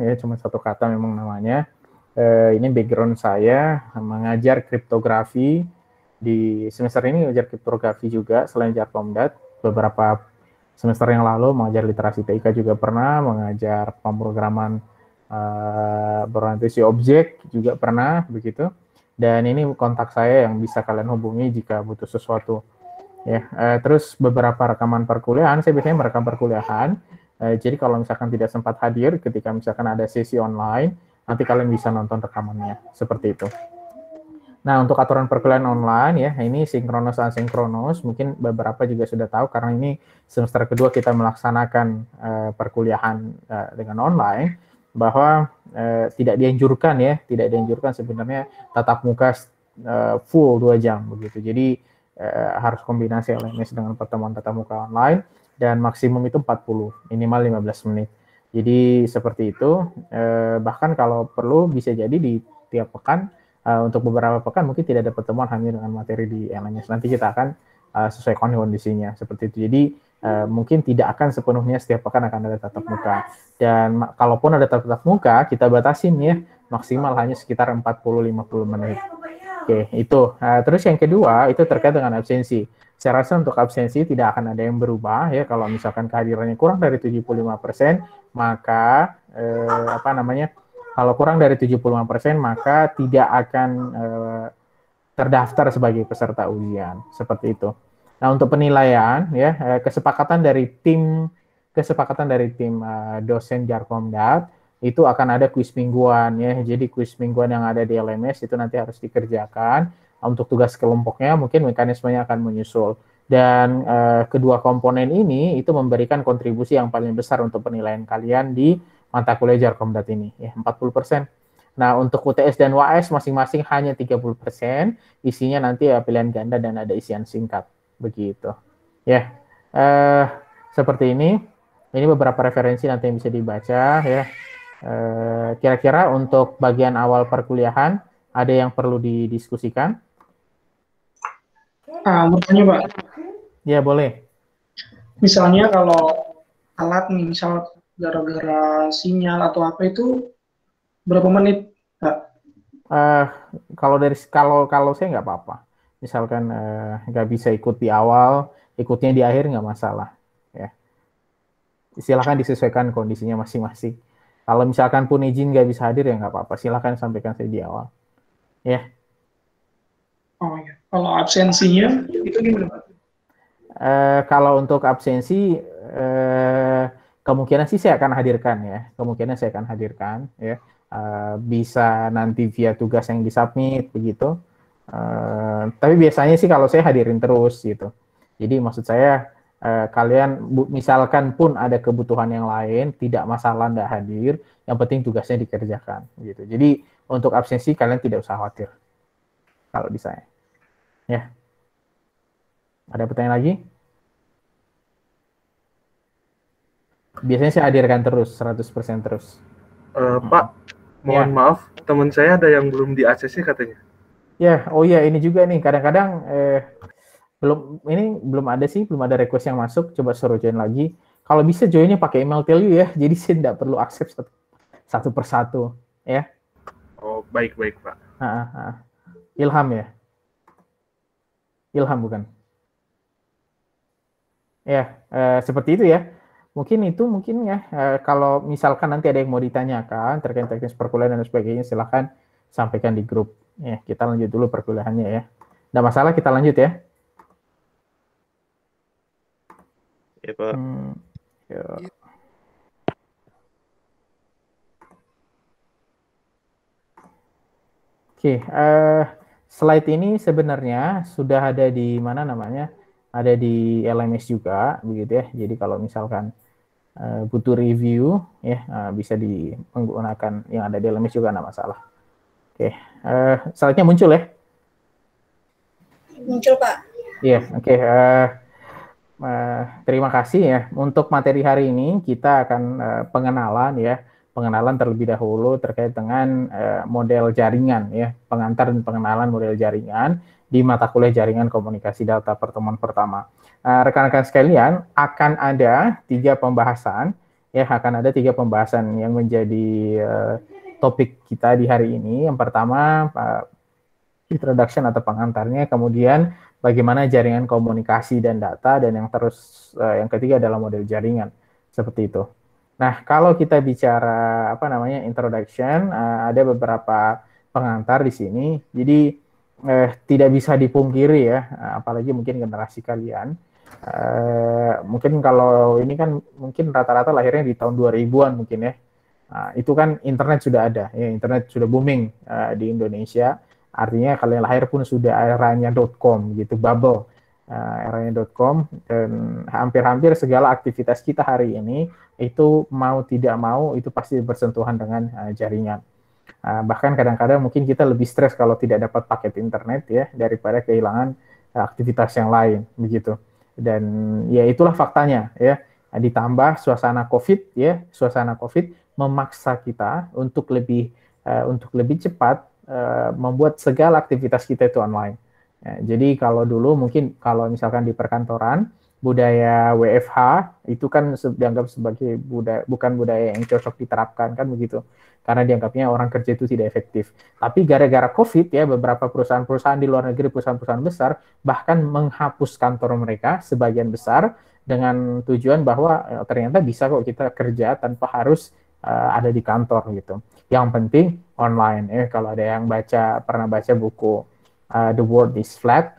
ya, cuma satu kata memang namanya. Ini background saya mengajar kriptografi di semester ini, mengajar kriptografi juga selain Jarkomdat. Beberapa semester yang lalu mengajar literasi TIK juga pernah, mengajar pemrograman berorientasi objek juga pernah begitu. Dan ini kontak saya yang bisa kalian hubungi jika butuh sesuatu. Ya, terus beberapa rekaman perkuliahan, saya biasanya merekam perkuliahan. Jadi kalau misalkan tidak sempat hadir ketika misalkan ada sesi online, nanti kalian bisa nonton rekamannya seperti itu. Nah, untuk aturan perkuliahan online ya, ini sinkronus asinkronus, mungkin beberapa juga sudah tahu karena ini semester kedua kita melaksanakan perkuliahan dengan online, bahwa tidak dianjurkan ya, tidak dianjurkan sebenarnya tatap muka full 2 jam begitu. Jadi harus kombinasi LMS dengan pertemuan tatap muka online, dan maksimum itu 40, minimal 15 menit. Jadi seperti itu, bahkan kalau perlu bisa jadi di tiap pekan, untuk beberapa pekan mungkin tidak ada pertemuan hanya dengan materi di LMS. Nanti kita akan sesuaikan kondisinya seperti itu. Jadi mungkin tidak akan sepenuhnya setiap pekan akan ada tatap muka. Dan kalaupun ada tatap muka, kita batasin ya, maksimal hanya sekitar 40-50 menit. Oke, itu. Terus yang kedua, itu terkait dengan absensi. Saya rasa untuk absensi tidak akan ada yang berubah ya. Kalau misalkan kehadirannya kurang dari 75%, maka kalau kurang dari 75%, maka tidak akan terdaftar sebagai peserta ujian. Seperti itu. Nah, untuk penilaian ya, kesepakatan dari tim dosen Jarkomdat itu akan ada kuis mingguan ya. Jadi kuis mingguan yang ada di LMS itu nanti harus dikerjakan. Untuk tugas kelompoknya mungkin mekanismenya akan menyusul. Dan kedua komponen ini itu memberikan kontribusi yang paling besar untuk penilaian kalian di mata kuliah Jarkomdat ini ya, 40%. Nah, untuk UTS dan UAS masing-masing hanya 30%, isinya nanti ya pilihan ganda dan ada isian singkat begitu. Ya. Seperti ini. Ini beberapa referensi nanti yang bisa dibaca ya. Kira-kira untuk bagian awal perkuliahan ada yang perlu didiskusikan? Mau tanya, Pak. Ya, boleh. Misalnya kalau alat nih, misal gara-gara sinyal atau apa itu berapa menit, Pak? Kalau saya nggak apa-apa. Misalkan nggak bisa ikut di awal, ikutnya di akhir nggak masalah. Ya. Silakan disesuaikan kondisinya masing-masing. Kalau misalkan pun izin nggak bisa hadir ya nggak apa-apa. Silakan sampaikan saya di awal. Ya. Oh ya. Kalau absensinya itu gimana, Pak? Kalau untuk absensi, kemungkinan sih saya akan hadirkan ya. Kemungkinan saya akan hadirkan ya. Bisa nanti via tugas yang disubmit begitu. Tapi biasanya sih kalau saya hadirin terus gitu. Jadi maksud saya kalian misalkan pun ada kebutuhan yang lain, tidak masalah nggak hadir, yang penting tugasnya dikerjakan gitu. Jadi untuk absensi kalian tidak usah khawatir kalau di saya. Ya. Ada pertanyaan lagi? Biasanya saya hadirkan terus, 100% terus. Pak, mohon maaf, teman saya ada yang belum di ACC katanya. Ya, oh ya, ini juga nih, kadang-kadang belum ada request yang masuk, coba suruh join lagi. Kalau bisa joinnya pakai email tell you ya, jadi saya tidak perlu akses satu persatu, ya. Oh, baik, Pak. Ilham ya? Ilham bukan? Ya, seperti itu ya. Mungkin ya, kalau misalkan nanti ada yang mau ditanyakan terkait teknis perkuliahan dan sebagainya, silahkan sampaikan di grup. Ya, kita lanjut dulu perkuliahannya ya. Nggak masalah, kita lanjut ya. Ya, Pak. Oke, slide ini sebenarnya sudah ada di mana namanya? Ada di LMS juga, begitu ya. Jadi kalau misalkan butuh review, ya bisa menggunakan yang ada di LMS juga, nggak masalah. Oke, slide-nya muncul ya? Muncul, Pak. Iya, oke. Terima kasih ya. Untuk materi hari ini kita akan pengenalan terlebih dahulu terkait dengan model jaringan ya, pengantar dan pengenalan model jaringan di mata kuliah jaringan komunikasi data pertemuan pertama. Rekan-rekan sekalian, akan ada 3 pembahasan ya akan ada 3 pembahasan yang menjadi topik kita di hari ini. Yang pertama introduction atau pengantarnya, kemudian bagaimana jaringan komunikasi dan data, dan yang ketiga adalah model jaringan, seperti itu. Nah, kalau kita bicara introduction, ada beberapa pengantar di sini. Jadi tidak bisa dipungkiri ya, apalagi mungkin generasi kalian. Mungkin kalau ini kan mungkin rata-rata lahirnya di tahun 2000-an mungkin ya. Itu kan internet sudah ada, ya, internet sudah booming di Indonesia. Artinya kalian lahir pun sudah eranya .com gitu, bubble eranya .com, dan hampir-hampir segala aktivitas kita hari ini itu mau tidak mau itu pasti bersentuhan dengan jaringan. Bahkan kadang-kadang mungkin kita lebih stres kalau tidak dapat paket internet ya daripada kehilangan aktivitas yang lain begitu. Dan ya itulah faktanya ya. Ditambah suasana COVID ya, suasana COVID memaksa kita untuk lebih cepat membuat segala aktivitas kita itu online. Ya, jadi kalau dulu mungkin kalau misalkan di perkantoran budaya WFH itu kan dianggap sebagai bukan budaya yang cocok diterapkan kan begitu, karena dianggapnya orang kerja itu tidak efektif. Tapi gara-gara COVID ya, beberapa perusahaan-perusahaan di luar negeri, perusahaan-perusahaan besar bahkan menghapus kantor mereka sebagian besar dengan tujuan bahwa ternyata bisa kok kita kerja tanpa harus ada di kantor gitu. Yang penting online. Kalau ada yang pernah baca buku The World is Flat,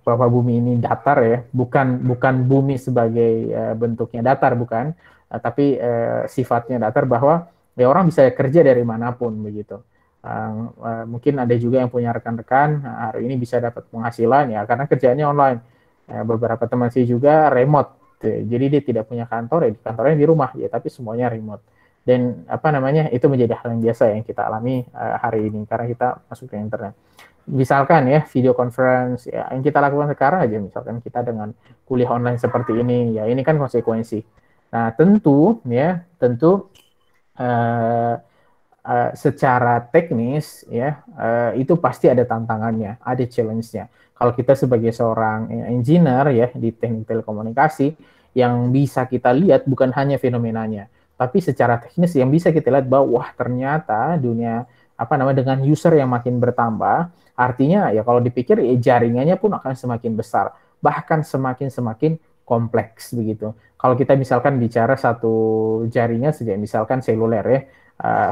bahwa bumi ini datar ya, bukan bumi sebagai bentuknya datar, bukan, tapi sifatnya datar, bahwa ya orang bisa kerja dari manapun begitu. Mungkin ada juga yang punya rekan-rekan hari ini bisa dapat penghasilan ya karena kerjaannya online. Beberapa teman saya juga remote, jadi dia tidak punya kantor ya, kantornya di rumah ya, tapi semuanya remote. Dan itu menjadi hal yang biasa yang kita alami hari ini karena kita masuk ke internet. Misalkan ya video conference ya, yang kita lakukan sekarang aja, misalkan kita dengan kuliah online seperti ini ya, ini kan konsekuensi. Nah tentu secara teknis ya itu pasti ada tantangannya, ada challenge-nya. Kalau kita sebagai seorang engineer ya di teknik telekomunikasi, yang bisa kita lihat bukan hanya fenomenanya, tapi secara teknis yang bisa kita lihat bahwa wah ternyata dunia dengan user yang makin bertambah, artinya ya kalau dipikir ya, jaringannya pun akan semakin besar, bahkan semakin kompleks begitu. Kalau kita misalkan bicara satu jaringan saja, misalkan seluler ya,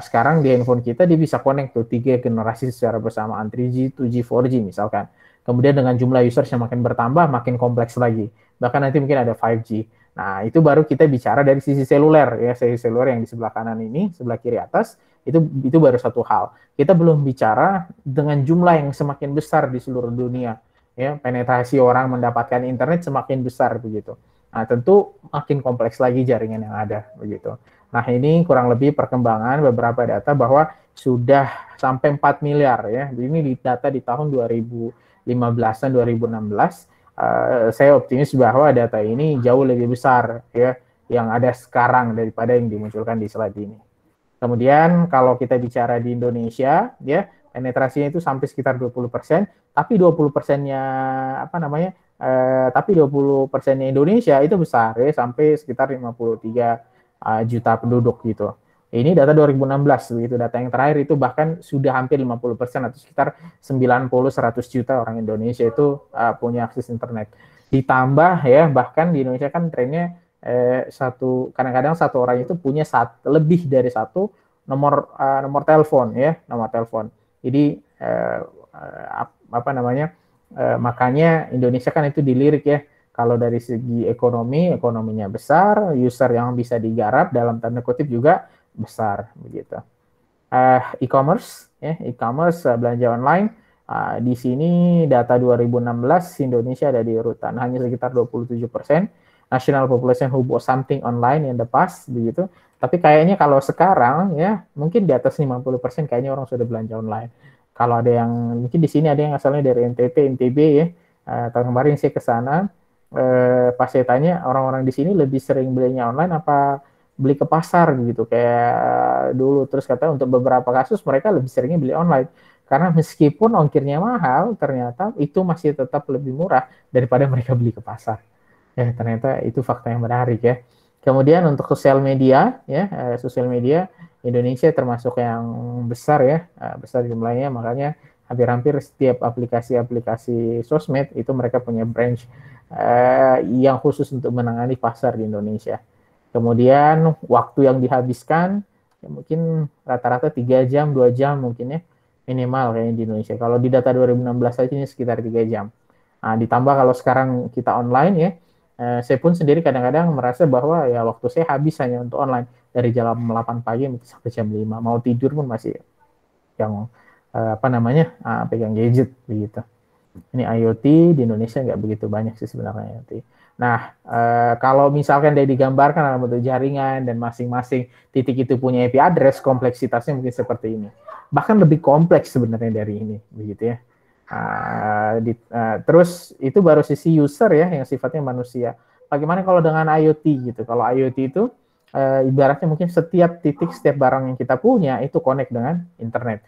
sekarang di handphone kita dia bisa connect tuh 3 generasi secara bersamaan, 3G, 2G, 4G misalkan. Kemudian dengan jumlah users yang makin bertambah, makin kompleks lagi. Bahkan nanti mungkin ada 5G. Nah, itu baru kita bicara dari sisi seluler ya, sisi seluler yang di sebelah kanan ini, sebelah kiri atas, itu baru satu hal. Kita belum bicara dengan jumlah yang semakin besar di seluruh dunia. Ya, penetrasi orang mendapatkan internet semakin besar begitu. Nah, tentu makin kompleks lagi jaringan yang ada begitu. Nah, ini kurang lebih perkembangan beberapa data bahwa sudah sampai 4 miliar ya. Ini data di tahun 2015-an, 2016. Saya optimis bahwa data ini jauh lebih besar ya yang ada sekarang daripada yang dimunculkan di slide ini. Kemudian kalau kita bicara di Indonesia ya, penetrasinya itu sampai sekitar 20%, tapi 20%-nya tapi 20%-nya Indonesia itu besar ya, sampai sekitar 53 juta penduduk gitu. Ini data 2016 begitu, data yang terakhir itu bahkan sudah hampir 50% atau sekitar 90-100 juta orang Indonesia itu punya akses internet. Ditambah ya, bahkan di Indonesia kan trennya kadang-kadang satu orang itu punya lebih dari satu nomor telepon ya, nomor telepon. Jadi makanya Indonesia kan itu dilirik ya, kalau dari segi ekonominya besar, user yang bisa digarap dalam tanda kutip juga besar begitu. E-commerce ya, belanja online, di sini data 2016 Indonesia ada di urutan hanya sekitar 27%. National population who bought something online in the past begitu. Tapi kayaknya kalau sekarang ya mungkin di atas 50% kayaknya orang sudah belanja online. Kalau ada yang mungkin di sini ada yang asalnya dari NTB ya. Tahun kemarin saya ke sana, pas saya tanya orang-orang di sini lebih sering belinya online apa beli ke pasar gitu kayak dulu. Terus kata untuk beberapa kasus mereka lebih seringnya beli online. Karena meskipun ongkirnya mahal, ternyata itu masih tetap lebih murah daripada mereka beli ke pasar. Ya, ternyata itu fakta yang menarik ya. Kemudian untuk sosial media, ya, sosial media Indonesia termasuk yang besar ya, besar jumlahnya, makanya hampir-hampir setiap aplikasi-aplikasi sosmed itu mereka punya branch yang khusus untuk menangani pasar di Indonesia. Kemudian waktu yang dihabiskan ya mungkin rata-rata 3 jam, 2 jam mungkin ya minimal kayaknya di Indonesia. Kalau di data 2016 saja ini sekitar 3 jam. Nah, ditambah kalau sekarang kita online ya, saya pun sendiri kadang-kadang merasa bahwa ya waktu saya habis hanya untuk online dari jam 8 pagi sampai jam 5. Mau tidur pun masih yang pegang gadget begitu. Ini IoT di Indonesia nggak begitu banyak sih sebenarnya IoT. Nah, kalau misalkan dia digambarkan dalam bentuk jaringan dan masing-masing titik itu punya IP address, kompleksitasnya mungkin seperti ini. Bahkan lebih kompleks sebenarnya dari ini, begitu ya. Terus itu baru sisi user ya, yang sifatnya manusia. Bagaimana kalau dengan IoT gitu? Kalau IoT itu ibaratnya mungkin setiap titik, setiap barang yang kita punya itu connect dengan internet.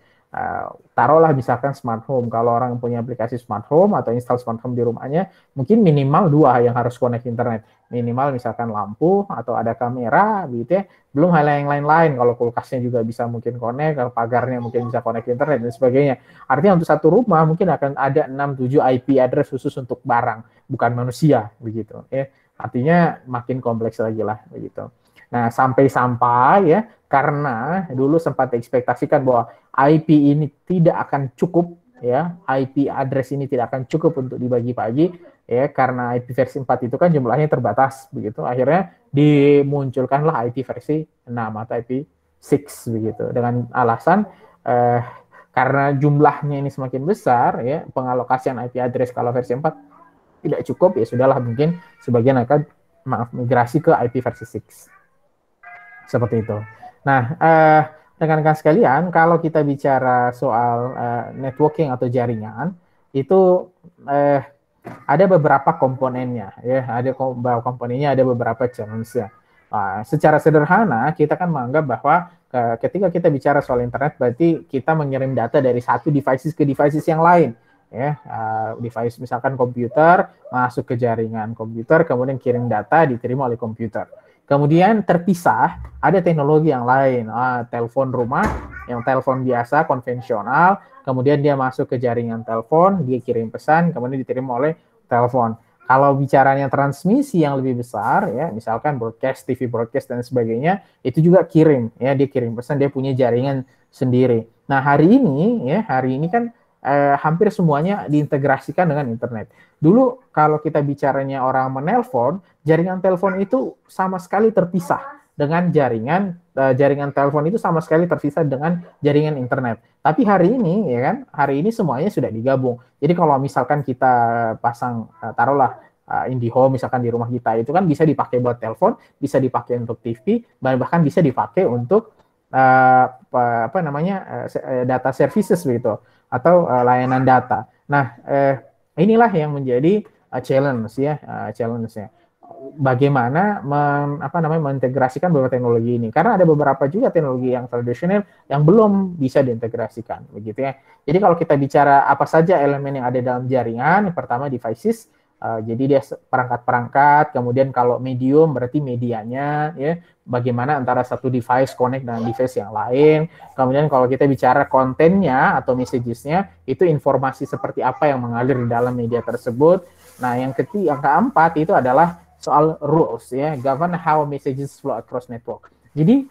Taruhlah misalkan smart home, kalau orang punya aplikasi smart home atau install smart home di rumahnya, mungkin minimal 2 yang harus connect internet, minimal misalkan lampu atau ada kamera gitu ya, belum hal yang lain-lain, kalau kulkasnya juga bisa mungkin connect, kalau pagarnya mungkin bisa connect internet dan sebagainya. Artinya untuk satu rumah mungkin akan ada 6-7 IP address khusus untuk barang, bukan manusia begitu ya. Artinya makin kompleks lagi lah begitu. Nah, sampai-sampai ya, karena dulu sempat diekspektasikan bahwa IP ini tidak akan cukup ya, IP address ini tidak akan cukup untuk dibagi-bagi ya, karena IP versi 4 itu kan jumlahnya terbatas begitu. Akhirnya dimunculkanlah IP versi 6 atau IP 6 begitu, dengan alasan karena jumlahnya ini semakin besar ya, pengalokasian IP address kalau versi 4 tidak cukup, ya sudahlah, mungkin sebagian akan migrasi ke IP versi 6. Seperti itu. Nah, rekan-rekan sekalian, kalau kita bicara soal networking atau jaringan, itu ada beberapa komponennya, ya. Ada komponennya, ada beberapa challenge-nya. Secara sederhana, kita kan menganggap bahwa ketika kita bicara soal internet, berarti kita mengirim data dari satu devices ke devices yang lain. Ya, device misalkan komputer masuk ke jaringan komputer, kemudian kirim data diterima oleh komputer. Kemudian terpisah, ada teknologi yang lain, telepon rumah, yang telepon biasa, konvensional, kemudian dia masuk ke jaringan telepon, dia kirim pesan, kemudian diterima oleh telepon. Kalau bicaranya transmisi yang lebih besar, ya, misalkan broadcast, TV broadcast dan sebagainya, itu juga kirim, ya, dia kirim pesan, dia punya jaringan sendiri. Nah, hari ini kan hampir semuanya diintegrasikan dengan internet. Dulu kalau kita bicaranya orang menelpon, jaringan telepon itu sama sekali terpisah dengan jaringan telepon itu sama sekali terpisah dengan jaringan internet. Tapi hari ini ya kan, hari ini semuanya sudah digabung. Jadi kalau misalkan kita pasang taruhlah IndiHome misalkan di rumah kita, itu kan bisa dipakai buat telepon, bisa dipakai untuk TV, bahkan bisa dipakai untuk data services begitu, atau layanan data. Nah, inilah yang menjadi challenge-nya. Bagaimana mengintegrasikan beberapa teknologi ini, karena ada beberapa juga teknologi yang tradisional yang belum bisa diintegrasikan begitu ya. Jadi kalau kita bicara apa saja elemen yang ada dalam jaringan, yang pertama devices, jadi dia perangkat-perangkat, kemudian kalau medium berarti medianya ya, bagaimana antara satu device connect dengan device yang lain. Kemudian kalau kita bicara kontennya atau messages-nya, itu informasi seperti apa yang mengalir di dalam media tersebut. Nah, yang keempat itu adalah soal rules ya, govern how messages flow across network. Jadi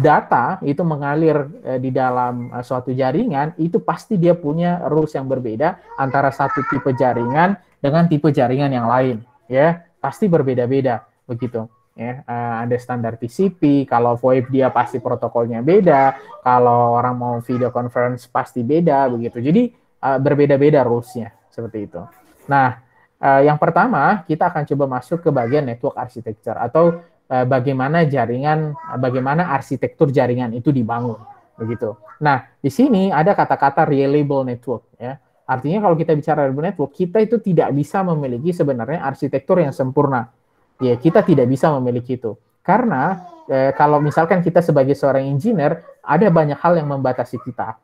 data itu mengalir di dalam suatu jaringan, itu pasti dia punya rules yang berbeda antara satu tipe jaringan dengan tipe jaringan yang lain ya, pasti berbeda-beda begitu ya. Ada standar TCP, kalau VoIP dia pasti protokolnya beda, kalau orang mau video conference pasti beda begitu. Jadi berbeda-beda rules-nya seperti itu. Nah, yang pertama kita akan coba masuk ke bagian network architecture atau bagaimana arsitektur jaringan itu dibangun begitu. Nah, di sini ada kata-kata reliable network ya. Artinya kalau kita bicara reliable network, kita itu tidak bisa memiliki sebenarnya arsitektur yang sempurna. Ya, kita tidak bisa memiliki itu. Karena kalau misalkan kita sebagai seorang engineer, ada banyak hal yang membatasi kita.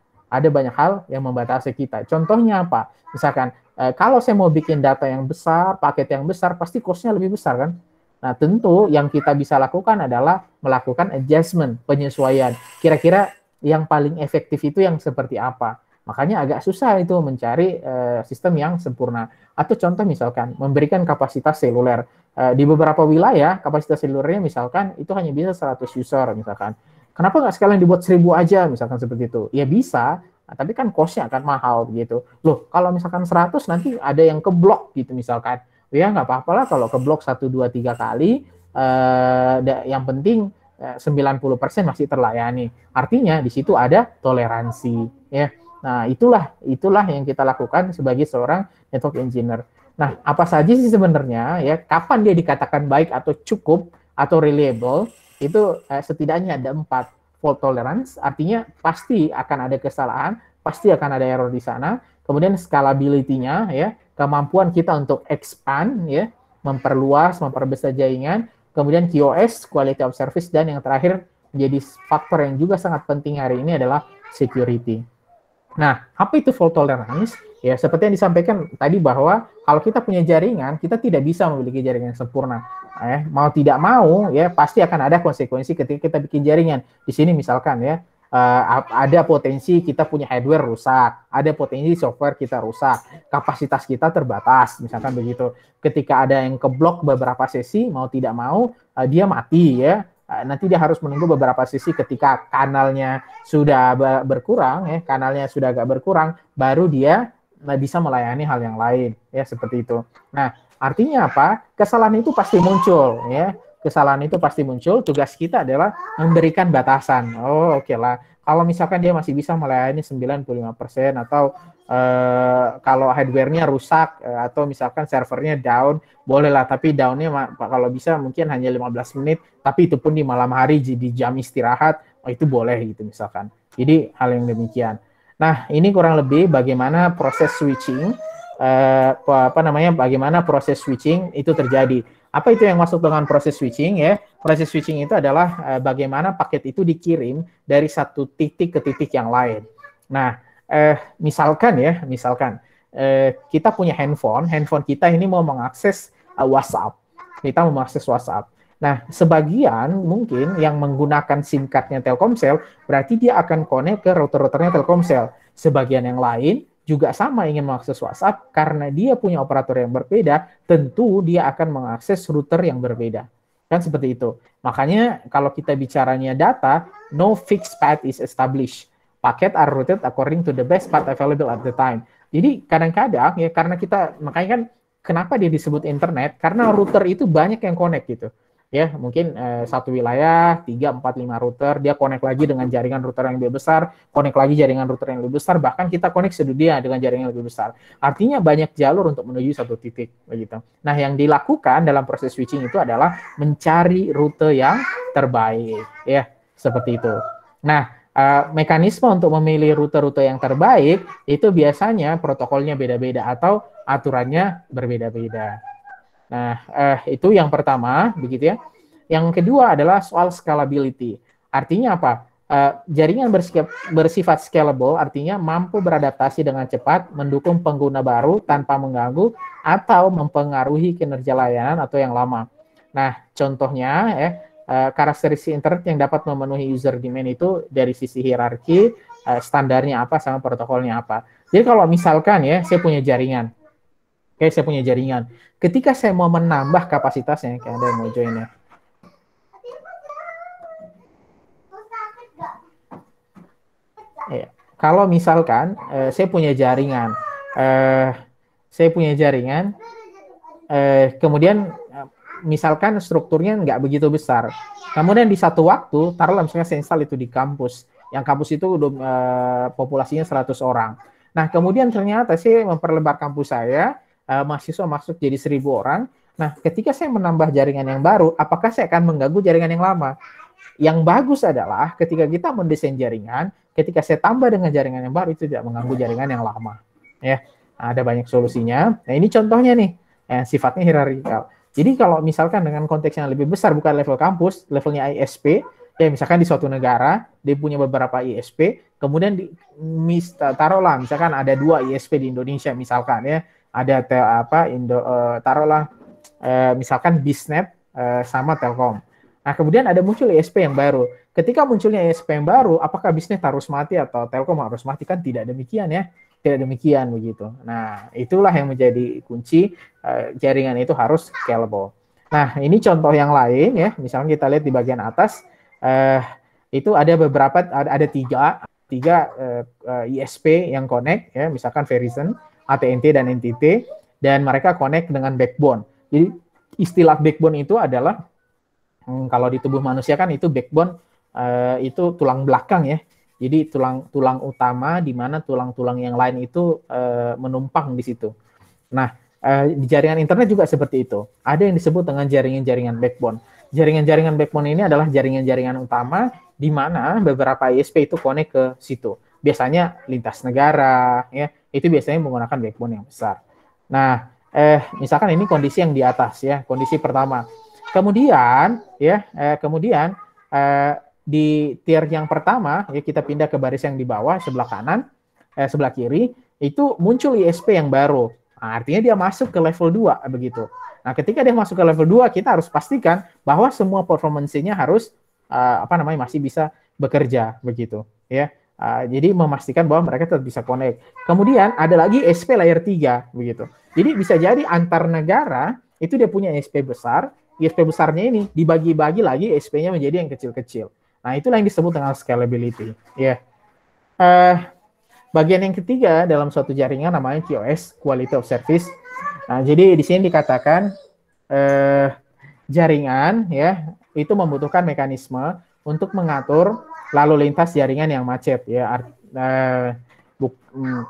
Contohnya apa? Misalkan kalau saya mau bikin data yang besar, paket yang besar, pasti cost-nya lebih besar kan? Nah, tentu yang kita bisa lakukan adalah melakukan adjustment, penyesuaian. Kira-kira yang paling efektif itu yang seperti apa? Makanya agak susah itu mencari sistem yang sempurna. Atau contoh misalkan memberikan kapasitas seluler. Di beberapa wilayah kapasitas selulernya misalkan itu hanya bisa 100 user misalkan. Kenapa nggak sekalian dibuat 1000 aja misalkan seperti itu? Ya bisa, tapi kan cost-nya akan mahal begitu. Loh, kalau misalkan 100 nanti ada yang keblok gitu misalkan. Ya nggak apa-apa lah kalau keblok 1, 2, 3 kali, yang penting 90% masih terlayani. Artinya di situ ada toleransi. Ya. Nah itulah yang kita lakukan sebagai seorang network engineer. Nah apa saja sih sebenarnya ya kapan dia dikatakan baik atau cukup atau reliable itu setidaknya ada 4. Fault tolerance artinya pasti akan ada kesalahan, pasti akan ada error di sana. Kemudian scalability-nya ya, kemampuan kita untuk expand ya, memperluas, memperbesar jaringan, kemudian QoS, quality of service, dan yang terakhir menjadi faktor yang juga sangat penting hari ini adalah security. Nah, apa itu fault tolerance? Ya, seperti yang disampaikan tadi bahwa kalau kita punya jaringan, kita tidak bisa memiliki jaringan yang sempurna. Mau tidak mau, ya pasti akan ada konsekuensi ketika kita bikin jaringan. Di sini misalkan ya, ada potensi kita punya hardware rusak, ada potensi software kita rusak, kapasitas kita terbatas, misalkan begitu. Ketika ada yang keblok beberapa sesi, mau tidak mau dia mati ya. Nanti dia harus menunggu beberapa sesi ketika kanalnya sudah berkurang, ya kanalnya sudah agak berkurang, baru dia bisa melayani hal yang lain, ya seperti itu. Nah, artinya apa? Kesalahan itu pasti muncul, ya. Kesalahan itu pasti muncul, tugas kita adalah memberikan batasan. Oh, oke lah. Kalau misalkan dia masih bisa melayani 95% atau kalau hardware-nya rusak atau misalkan servernya down, bolehlah, tapi down-nya kalau bisa mungkin hanya 15 menit, tapi itu pun di malam hari di jam istirahat, itu boleh gitu misalkan. Jadi hal yang demikian. Nah, ini kurang lebih bagaimana proses switching, bagaimana proses switching itu terjadi. Apa itu yang masuk dengan proses switching ya? Proses switching itu adalah bagaimana paket itu dikirim dari satu titik ke titik yang lain. Nah, misalkan kita punya handphone kita ini mau mengakses WhatsApp. Kita mau mengakses WhatsApp. Nah, sebagian mungkin yang menggunakan SIM card-nya Telkomsel, berarti dia akan connect ke router-routernya Telkomsel. Sebagian yang lain juga sama ingin mengakses WhatsApp, karena dia punya operator yang berbeda, tentu dia akan mengakses router yang berbeda. Kan seperti itu. Makanya kalau kita bicaranya data, no fixed path is established. Paket are routed according to the best path available at the time. Jadi kadang-kadang ya karena makanya kan kenapa dia disebut internet? Karena router itu banyak yang connect gitu. Ya, mungkin satu wilayah 3, 4, 5 router, dia connect lagi dengan jaringan router yang lebih besar, connect lagi jaringan router yang lebih besar, bahkan kita connect sedunia dengan jaringan yang lebih besar. Artinya banyak jalur untuk menuju satu titik begitu. Nah, yang dilakukan dalam proses switching itu adalah mencari rute yang terbaik, ya, seperti itu. Nah, mekanisme untuk memilih rute-rute yang terbaik itu biasanya protokolnya beda-beda atau aturannya berbeda-beda. Nah, itu yang pertama, begitu ya. Yang kedua adalah soal scalability. Artinya apa? Jaringan bersifat scalable, artinya mampu beradaptasi dengan cepat, mendukung pengguna baru tanpa mengganggu atau mempengaruhi kinerja layanan atau yang lama. Nah, contohnya karakteristik internet yang dapat memenuhi user demand itu dari sisi hierarki, standarnya apa sama protokolnya apa. Jadi kalau misalkan ya, saya punya jaringan. Oke, saya punya jaringan. Ketika saya mau menambah kapasitasnya, kayak ada yang mau join ya. Kalau misalkan saya punya jaringan, kemudian misalkan strukturnya nggak begitu besar. Kemudian di satu waktu, taruhlah misalnya saya install itu di kampus. Yang kampus itu udah populasinya 100 orang. Nah, kemudian ternyata saya memperlebar kampus saya, mahasiswa masuk jadi 1000 orang. Nah, ketika saya menambah jaringan yang baru, apakah saya akan mengganggu jaringan yang lama? Yang bagus adalah ketika kita mendesain jaringan, ketika saya tambah dengan jaringan yang baru, itu tidak mengganggu jaringan yang lama. Ya, ada banyak solusinya. Nah, ini contohnya nih, sifatnya hierarkikal. Jadi kalau misalkan dengan konteks yang lebih besar, bukan level kampus, levelnya ISP, ya misalkan di suatu negara, dia punya beberapa ISP, kemudian taruhlah misalkan ada 2 ISP di Indonesia misalkan ya, ada taruhlah misalkan Bisnet sama Telkom. Nah, kemudian ada muncul ISP yang baru. Ketika munculnya ISP yang baru, apakah bisnis harus mati atau Telkom harus mati? Kan tidak demikian ya. Tidak demikian begitu. Nah, itulah yang menjadi kunci jaringan itu harus scalable. Nah, ini contoh yang lain ya. Misalnya kita lihat di bagian atas, itu ada beberapa, ada tiga ISP yang connect ya, misalkan Verizon, AT&T dan NTT, dan mereka connect dengan backbone. Jadi istilah backbone itu adalah kalau di tubuh manusia kan itu backbone itu tulang belakang ya. Jadi tulang utama di mana tulang-tulang yang lain itu menumpang di situ. Nah, di jaringan internet juga seperti itu. Ada yang disebut dengan jaringan-jaringan backbone. Jaringan-jaringan backbone ini adalah jaringan-jaringan utama di mana beberapa ISP itu connect ke situ. Biasanya lintas negara, ya, itu biasanya menggunakan backbone yang besar. Nah, misalkan ini kondisi yang di atas ya, kondisi pertama. Kemudian, ya, di tier yang pertama, ya kita pindah ke baris yang di bawah sebelah kanan, sebelah kiri, itu muncul ISP yang baru. Nah, artinya dia masuk ke level 2 begitu. Nah, ketika dia masuk ke level 2, kita harus pastikan bahwa semua performance-nya harus masih bisa bekerja begitu, ya. Jadi memastikan bahwa mereka tetap bisa connect. Kemudian ada lagi ISP layer 3 begitu. Jadi bisa jadi antar negara itu dia punya ISP besar, ISP besarnya ini dibagi-bagi lagi ISP-nya menjadi yang kecil-kecil. Nah, itulah yang disebut dengan scalability, ya. Bagian yang ketiga dalam suatu jaringan namanya QoS, Quality of Service. Nah, jadi di sini dikatakan jaringan ya itu membutuhkan mekanisme untuk mengatur lalu lintas jaringan yang macet ya.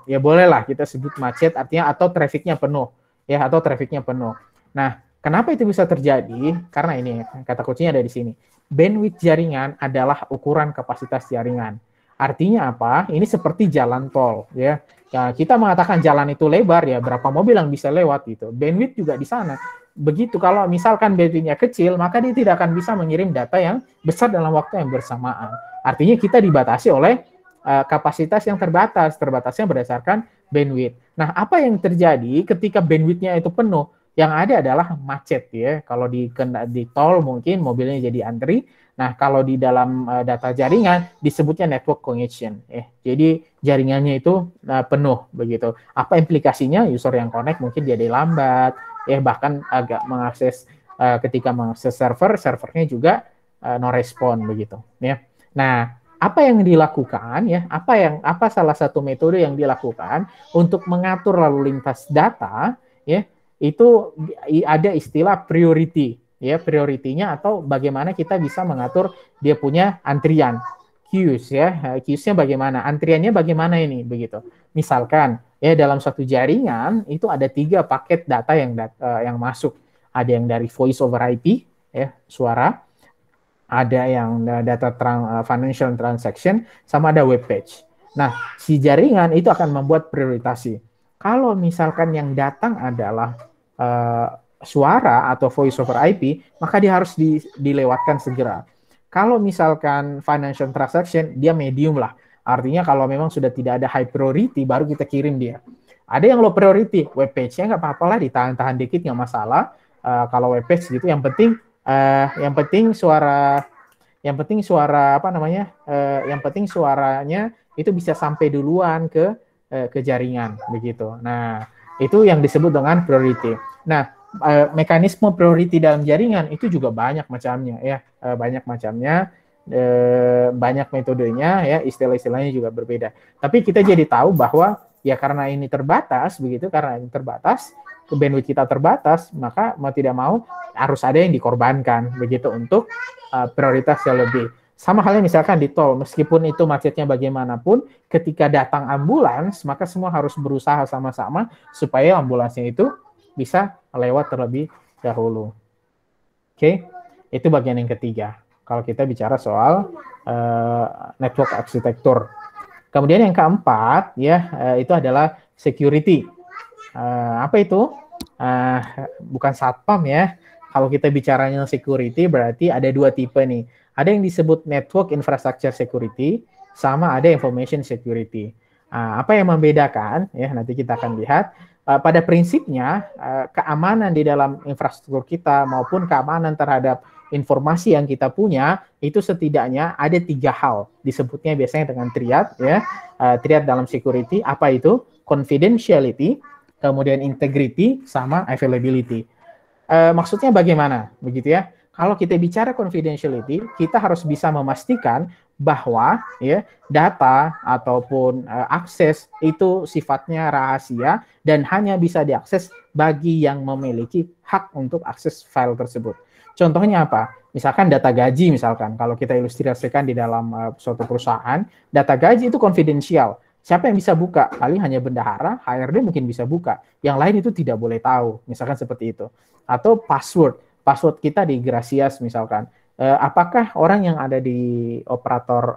Ya bolehlah kita sebut macet artinya atau trafficnya penuh ya, atau trafficnya penuh. Nah, kenapa itu bisa terjadi? Karena ini kata kuncinya ada di sini. Bandwidth jaringan adalah ukuran kapasitas jaringan. Artinya apa? Ini seperti jalan tol ya. Ya, kita mengatakan jalan itu lebar ya, berapa mobil yang bisa lewat gitu. Bandwidth juga di sana. Begitu kalau misalkan bandwidth-nya kecil, maka dia tidak akan bisa mengirim data yang besar dalam waktu yang bersamaan. Artinya kita dibatasi oleh kapasitas yang terbatas. Terbatasnya berdasarkan bandwidth. Nah, apa yang terjadi ketika bandwidth-nya itu penuh? Yang ada adalah macet ya. Kalau di tol mungkin mobilnya jadi antri. Nah, kalau di dalam data jaringan disebutnya network congestion. Jadi jaringannya itu penuh begitu. Apa implikasinya? User yang connect mungkin jadi lambat, bahkan agak mengakses ketika mengakses servernya juga no respon begitu. Ya. Nah, apa yang dilakukan ya? Apa salah satu metode yang dilakukan untuk mengatur lalu lintas data ya? Itu ada istilah priority. Ya, prioritinya atau bagaimana kita bisa mengatur dia punya antrian queues ya, queues-nya bagaimana, antriannya bagaimana ini begitu. Misalkan ya dalam satu jaringan itu ada 3 paket data yang masuk, ada yang dari voice over IP ya suara, ada yang data financial transaction, sama ada web page. Nah, si jaringan itu akan membuat prioritasi. Kalau misalkan yang datang adalah suara atau voice over IP, maka dia harus dilewatkan segera. Kalau misalkan financial transaction, dia medium lah. Artinya kalau memang sudah tidak ada high priority, baru kita kirim dia. Ada yang low priority, web page-nya nggak apa-apa lah, ditahan-tahan dikit nggak masalah. Kalau web page gitu, yang penting suaranya itu bisa sampai duluan ke jaringan begitu. Nah, itu yang disebut dengan priority. Nah, mekanisme priority dalam jaringan itu juga banyak macamnya ya, banyak metodenya ya, istilah-istilahnya juga berbeda. Tapi kita jadi tahu bahwa ya karena ini terbatas begitu, karena ini terbatas, bandwidth kita terbatas, maka mau tidak mau harus ada yang dikorbankan begitu untuk prioritas yang lebih. Sama halnya misalkan di tol, meskipun itu macetnya bagaimanapun, ketika datang ambulans, maka semua harus berusaha sama-sama supaya ambulansnya itu bisa lewat terlebih dahulu. Oke, itu bagian yang ketiga. Kalau kita bicara soal network arsitektur. Kemudian yang keempat, ya itu adalah security. Apa itu? Bukan satpam ya. Kalau kita bicaranya security, berarti ada 2 tipe nih. Ada yang disebut network infrastructure security, sama ada information security. Apa yang membedakan? Ya, nanti kita akan lihat. pada prinsipnya keamanan di dalam infrastruktur kita maupun keamanan terhadap informasi yang kita punya itu setidaknya ada 3 hal, disebutnya biasanya dengan triad ya. Triad dalam security apa itu? Confidentiality, kemudian integrity, sama availability. Maksudnya bagaimana begitu ya? Kalau kita bicara confidentiality, kita harus bisa memastikan bahwa ya data ataupun akses itu sifatnya rahasia dan hanya bisa diakses bagi yang memiliki hak untuk akses file tersebut. Contohnya apa? Misalkan data gaji misalkan, kalau kita ilustrasikan di dalam suatu perusahaan, data gaji itu konfidensial. Siapa yang bisa buka? Paling hanya bendahara, HRD mungkin bisa buka. Yang lain itu tidak boleh tahu, misalkan seperti itu. Atau password kita di Gracias misalkan. Apakah orang yang ada di operator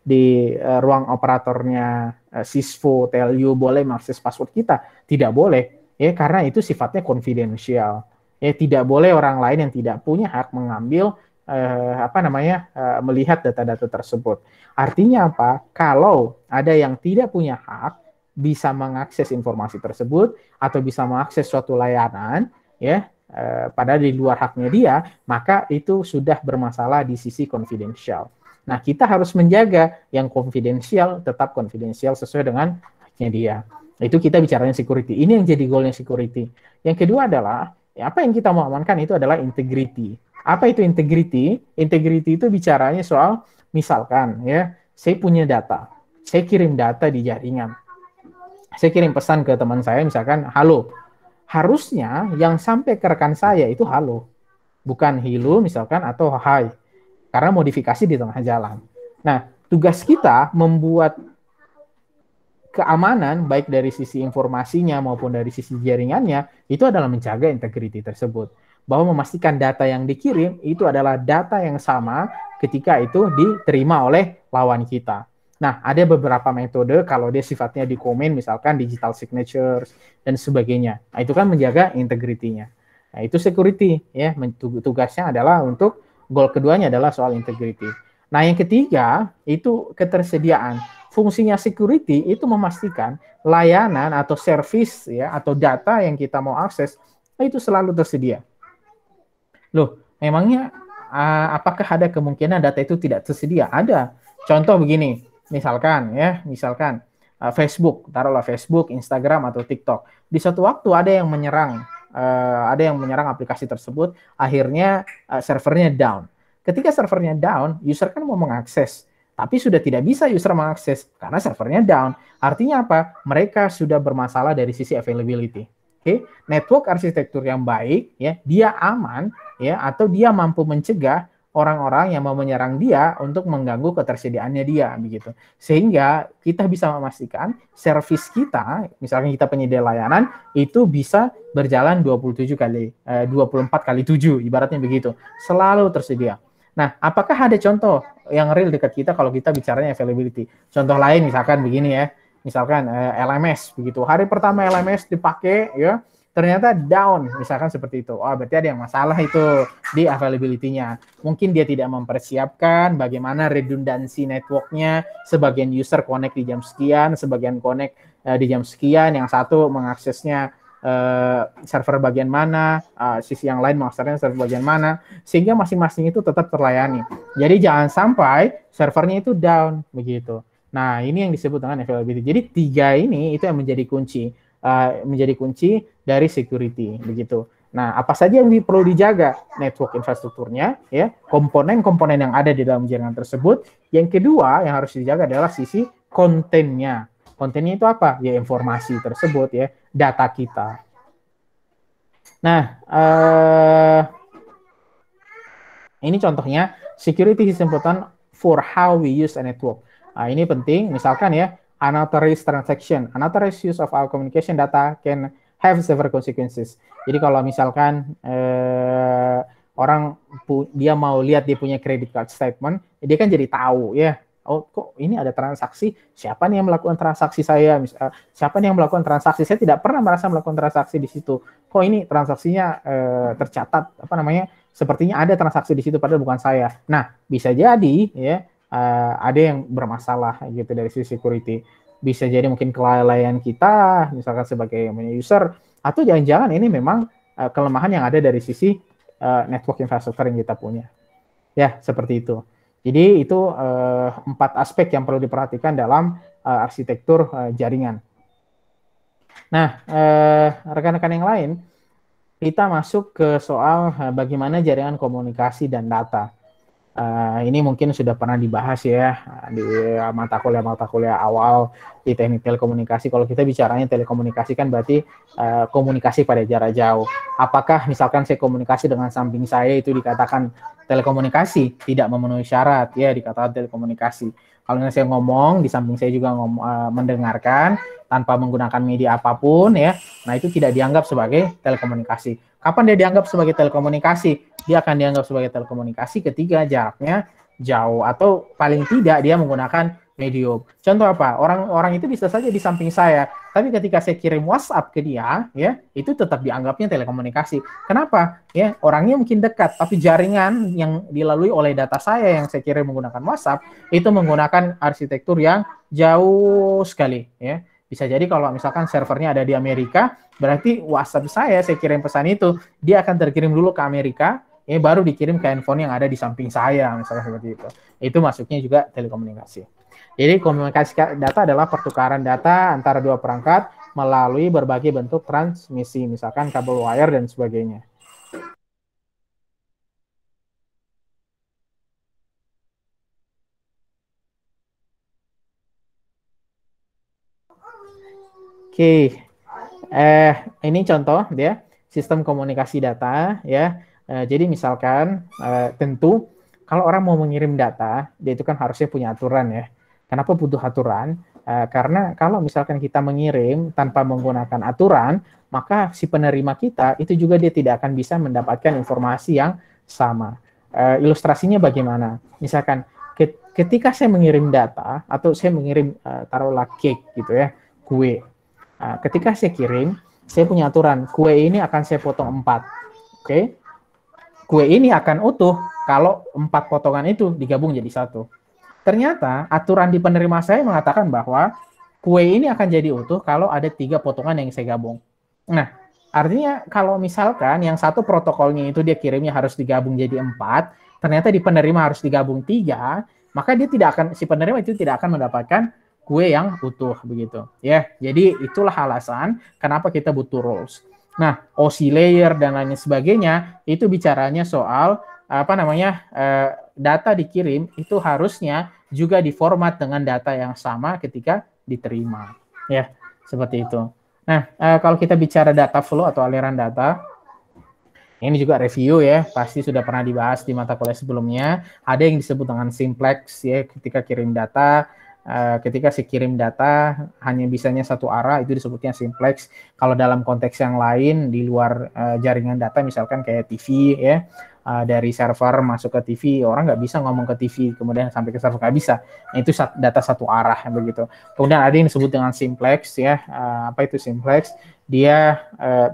di ruang operatornya Cisco, Telio boleh mengakses password kita? Tidak boleh, ya karena itu sifatnya konfidensial. Ya tidak boleh orang lain yang tidak punya hak mengambil melihat data-data tersebut. Artinya apa? Kalau ada yang tidak punya hak bisa mengakses informasi tersebut atau bisa mengakses suatu layanan, ya, padahal di luar haknya dia, maka itu sudah bermasalah di sisi konfidensial. Nah, kita harus menjaga yang konfidensial tetap konfidensial sesuai dengan haknya dia. Itu kita bicaranya security. Ini yang jadi goalnya security. Yang kedua adalah apa yang kita mau amankan itu adalah integrity. Apa itu integrity? Integrity itu bicaranya soal misalkan ya, saya punya data, saya kirim data di jaringan, saya kirim pesan ke teman saya misalkan halo, harusnya yang sampai ke rekan saya itu halo, bukan hello misalkan atau hai, karena modifikasi di tengah jalan. Nah, tugas kita membuat keamanan baik dari sisi informasinya maupun dari sisi jaringannya itu adalah menjaga integrity tersebut. Bahwa memastikan data yang dikirim itu adalah data yang sama ketika itu diterima oleh lawan kita. Nah, ada beberapa metode kalau dia sifatnya di komen, misalkan digital signatures dan sebagainya. Nah, itu kan menjaga integrity-nya. Nah, itu security ya. Tugasnya adalah untuk goal keduanya adalah soal integrity. Nah, yang ketiga itu ketersediaan. Fungsinya security itu memastikan layanan atau service ya atau data yang kita mau akses itu selalu tersedia. Loh, memangnya apakah ada kemungkinan data itu tidak tersedia? Ada. Contoh begini, misalkan Facebook, taruhlah Facebook, Instagram atau TikTok. Di suatu waktu ada yang menyerang aplikasi tersebut, akhirnya servernya down. Ketika servernya down, user kan mau mengakses, tapi sudah tidak bisa user mengakses karena servernya down. Artinya apa? Mereka sudah bermasalah dari sisi availability. Okay? Network arsitektur yang baik, ya, dia aman, ya, atau dia mampu mencegah orang-orang yang mau menyerang dia untuk mengganggu ketersediaannya dia, begitu. Sehingga kita bisa memastikan service kita, misalnya kita penyedia layanan, itu bisa berjalan 24 kali 7, ibaratnya begitu. Selalu tersedia. Nah, apakah ada contoh yang real dekat kita kalau kita bicaranya availability? Contoh lain misalkan begini ya. Misalkan LMS begitu. Hari pertama LMS dipakai ya, ternyata down, misalkan seperti itu. Oh, berarti ada yang masalah itu di availability-nya. Mungkin dia tidak mempersiapkan bagaimana redundansi network-nya, sebagian user connect di jam sekian, sebagian connect di jam sekian, yang satu mengaksesnya server bagian mana, sisi yang lain mengaksesnya server bagian mana, sehingga masing-masing itu tetap terlayani. Jadi jangan sampai servernya itu down, begitu. Nah, ini yang disebut dengan availability. Jadi 3 ini itu yang menjadi kunci dari security, begitu. Nah, apa saja yang perlu dijaga? Network infrastrukturnya, ya, komponen-komponen yang ada di dalam jaringan tersebut. Yang kedua yang harus dijaga adalah sisi kontennya. Kontennya itu apa? Ya, informasi tersebut, ya, data kita. Nah, ini contohnya security is important for how we use a network. Nah, ini penting, misalkan ya, unauthorized transaction, unauthorized use of our communication data can have several consequences. Jadi kalau misalkan orang dia mau lihat dia punya credit card statement, dia kan jadi tahu ya, oh kok ini ada transaksi, siapa nih yang melakukan transaksi saya, siapa nih yang melakukan transaksi, saya tidak pernah merasa melakukan transaksi di situ, kok ini transaksinya tercatat, sepertinya ada transaksi di situ padahal bukan saya. Nah, bisa jadi ya, ada yang bermasalah gitu dari sisi security. bisa jadi mungkin kelalaian kita, misalkan sebagai user, atau jangan-jangan ini memang kelemahan yang ada dari sisi network infrastructure yang kita punya. Ya, seperti itu. Jadi itu 4 aspek yang perlu diperhatikan dalam arsitektur jaringan. Nah, rekan-rekan yang lain, kita masuk ke soal bagaimana jaringan komunikasi dan data. Ini mungkin sudah pernah dibahas ya di mata kuliah awal di teknik telekomunikasi. Kalau kita bicaranya telekomunikasi kan berarti komunikasi pada jarak jauh. Apakah misalkan saya komunikasi dengan samping saya itu dikatakan telekomunikasi? Tidak memenuhi syarat ya dikatakan telekomunikasi. Kalau saya ngomong di samping saya juga mendengarkan tanpa menggunakan media apapun ya, nah itu tidak dianggap sebagai telekomunikasi. Kapan dia dianggap sebagai telekomunikasi? Dia akan dianggap sebagai telekomunikasi ketika jaraknya jauh atau paling tidak dia menggunakan medium. Contoh apa? Orang itu bisa saja di samping saya, tapi ketika saya kirim WhatsApp ke dia, ya itu tetap dianggapnya telekomunikasi. Kenapa? Ya orangnya mungkin dekat, tapi jaringan yang dilalui oleh data saya yang saya kirim menggunakan WhatsApp itu menggunakan arsitektur yang jauh sekali. Ya bisa jadi kalau misalkan servernya ada di Amerika, berarti WhatsApp saya kirim pesan itu, dia akan terkirim dulu ke Amerika. Ini baru dikirim ke handphone yang ada di samping saya, misalnya seperti itu. Itu masuknya juga telekomunikasi. Jadi komunikasi data adalah pertukaran data antara dua perangkat melalui berbagai bentuk transmisi, misalkan kabel wire dan sebagainya. Oke, ini contoh ya sistem komunikasi data ya. Jadi misalkan tentu kalau orang mau mengirim data, dia itu kan harusnya punya aturan ya. Kenapa butuh aturan? Karena kalau misalkan kita mengirim tanpa menggunakan aturan, maka si penerima kita itu juga dia tidak akan bisa mendapatkan informasi yang sama. Ilustrasinya bagaimana? Misalkan ketika saya mengirim data atau saya mengirim taruhlah cake gitu ya, kue. Ketika saya kirim, saya punya aturan, kue ini akan saya potong 4. Oke? Kue ini akan utuh kalau 4 potongan itu digabung jadi 1. Ternyata aturan di penerima saya mengatakan bahwa kue ini akan jadi utuh kalau ada 3 potongan yang saya gabung. Nah, artinya kalau misalkan yang satu protokolnya itu dia kirimnya harus digabung jadi 4, ternyata di penerima harus digabung 3, maka dia tidak akan, si penerima itu tidak akan mendapatkan kue yang utuh begitu ya. Jadi itulah alasan kenapa kita butuh rules. Nah, OSI layer dan lain sebagainya itu bicaranya soal data dikirim itu harusnya juga diformat dengan data yang sama ketika diterima ya, seperti itu. Nah, kalau kita bicara data flow atau aliran data, ini juga review ya, pasti sudah pernah dibahas di mata kuliah sebelumnya. Ada yang disebut dengan simplex ya, ketika kirim data. Ketika si kirim data hanya bisanya satu arah, itu disebutnya simplex. Kalau dalam konteks yang lain di luar jaringan data, misalkan kayak TV ya, dari server masuk ke TV, orang nggak bisa ngomong ke TV kemudian sampai ke server, nggak bisa. Nah, itu data satu arah begitu. Kemudian ada yang disebut dengan simplex ya. Apa itu simplex? Dia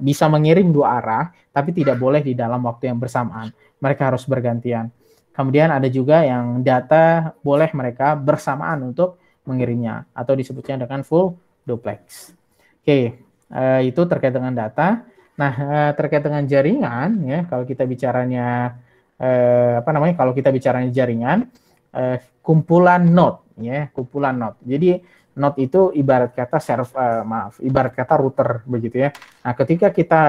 bisa mengirim 2 arah, tapi tidak boleh di dalam waktu yang bersamaan. Mereka harus bergantian. Kemudian ada juga yang data boleh mereka bersamaan untuk mengirimnya atau disebutnya dengan full duplex. Oke, itu terkait dengan data. Nah, terkait dengan jaringan ya, kalau kita bicaranya kalau kita bicaranya jaringan, kumpulan node ya, kumpulan node. Jadi node itu ibarat kata ibarat kata router begitu ya. Nah, ketika kita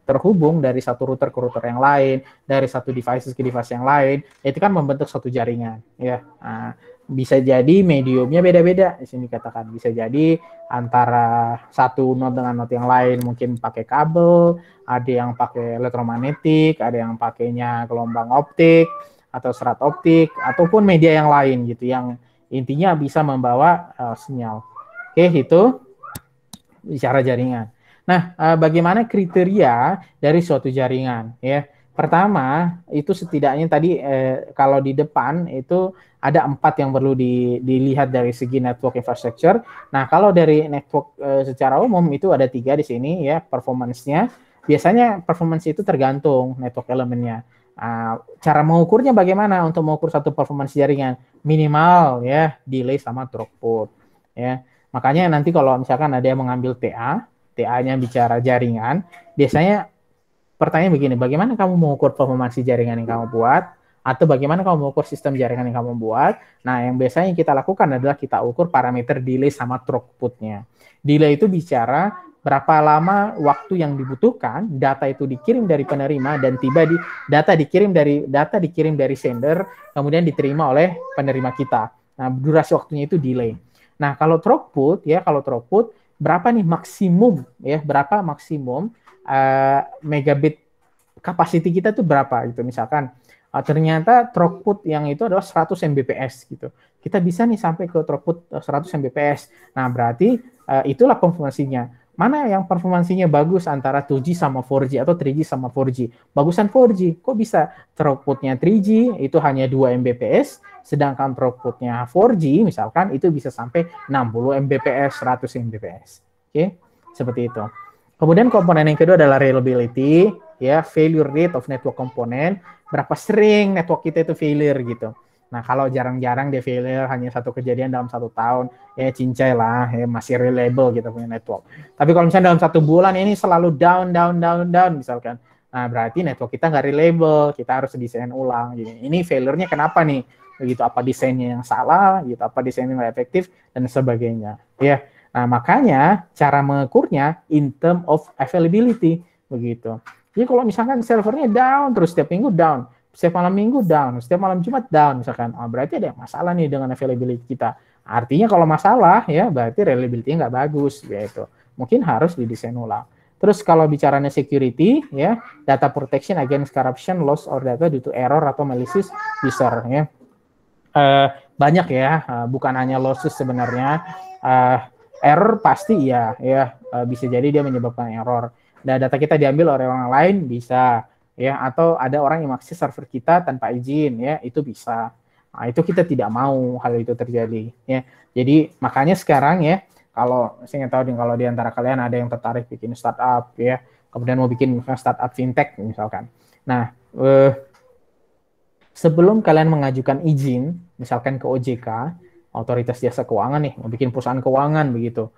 terhubung dari satu router ke router yang lain, dari satu device ke device yang lain, itu kan membentuk suatu jaringan ya. Nah, bisa jadi mediumnya beda-beda di sini katakan. Bisa jadi antara satu node dengan node yang lain mungkin pakai kabel, ada yang pakai elektromagnetik, ada yang pakainya gelombang optik atau serat optik ataupun media yang lain gitu yang intinya bisa membawa sinyal. Oke, itu bicara jaringan. Nah, bagaimana kriteria dari suatu jaringan ya? Pertama, itu setidaknya tadi kalau di depan itu ada 4 yang perlu dilihat dari segi network infrastructure. Nah, kalau dari network secara umum itu ada 3 di sini ya, performance-nya. Biasanya performance itu tergantung network elemennya. Cara mengukurnya bagaimana untuk mengukur satu performance jaringan? Minimal ya, delay sama throughput. ya. Makanya nanti kalau misalkan ada yang mengambil TA-nya bicara jaringan, biasanya pertanyaan begini, bagaimana kamu mengukur performansi jaringan yang kamu buat? Atau bagaimana kamu mengukur sistem jaringan yang kamu buat? Nah, yang biasanya kita lakukan adalah kita ukur parameter delay sama throughput-nya. Delay itu bicara berapa lama waktu yang dibutuhkan data itu dikirim dari penerima dan tiba di data dikirim dari sender kemudian diterima oleh penerima kita. Nah, durasi waktunya itu delay. Nah, kalau throughput berapa nih maksimum berapa maksimum megabit capacity kita tuh berapa gitu. Misalkan ternyata throughput yang itu adalah 100 Mbps gitu. Kita bisa nih sampai ke throughput 100 Mbps. Nah, berarti itulah performansinya. Mana yang performansinya bagus antara 2G sama 4G atau 3G sama 4G? Bagusan 4G. Kok bisa throughputnya 3G itu hanya 2 Mbps, sedangkan throughputnya 4G misalkan itu bisa sampai 60 Mbps, 100 Mbps. Oke, seperti itu. Kemudian komponen yang kedua adalah reliability, failure rate of network component. Berapa sering network kita itu failure gitu. Nah, kalau jarang-jarang dia failure, hanya satu kejadian dalam 1 tahun, cincai lah, masih reliable kita punya network. Tapi kalau misalnya dalam 1 bulan ini selalu down misalkan, nah berarti network kita nggak reliable, kita harus desain ulang. Ini failure-nya kenapa nih? Begitu, apa desainnya yang salah, gitu, apa desainnya nggak efektif, dan sebagainya. Nah, makanya cara mengukurnya in term of availability, begitu. Jadi kalau misalkan servernya down, terus setiap minggu down, setiap malam minggu down, setiap malam Jumat down misalkan, berarti ada masalah nih dengan availability kita. Artinya kalau masalah berarti reliability nggak bagus gitu. Mungkin harus didesain ulang. Terus kalau bicaranya security data protection against corruption, loss or data due to error atau malicious user banyak bukan hanya losses sebenarnya. Error pasti bisa jadi dia menyebabkan error. Dan data kita diambil oleh orang lain bisa atau ada orang yang mengakses server kita tanpa izin itu bisa. Nah, itu kita tidak mau hal itu terjadi Jadi makanya sekarang kalau saya nggak tahu kalau di antara kalian ada yang tertarik bikin startup kemudian mau bikin startup fintech misalkan. Nah, sebelum kalian mengajukan izin misalkan ke OJK, Otoritas Jasa Keuangan nih, mau bikin perusahaan keuangan begitu,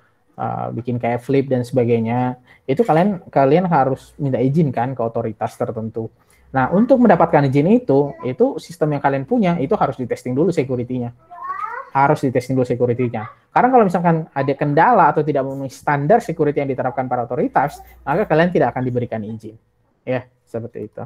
bikin kayak Flip dan sebagainya, itu kalian harus minta izin kan ke otoritas tertentu. Nah, untuk mendapatkan izin itu sistem yang kalian punya itu harus ditesting dulu security-nya. Karena kalau misalkan ada kendala atau tidak memenuhi standar security yang diterapkan para otoritas, maka kalian tidak akan diberikan izin. Seperti itu.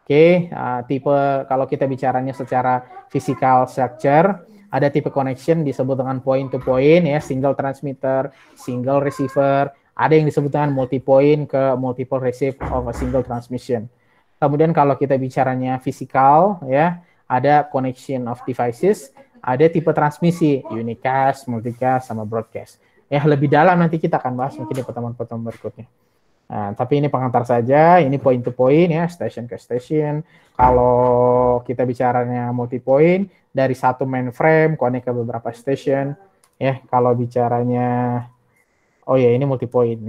Oke, tipe kalau kita bicaranya secara physical structure, ada tipe connection disebut dengan point to point single transmitter, single receiver, ada yang disebut dengan multi point ke multiple receive of a single transmission. Kemudian kalau kita bicaranya physical ada connection of devices, ada tipe transmisi unicast, multicast sama broadcast. Lebih dalam nanti kita akan bahas mungkin di pertemuan-pertemuan berikutnya. Nah, tapi ini pengantar saja, ini point to point station ke station. Kalau kita bicaranya multi point, dari satu mainframe connect ke beberapa station kalau bicaranya ini multi point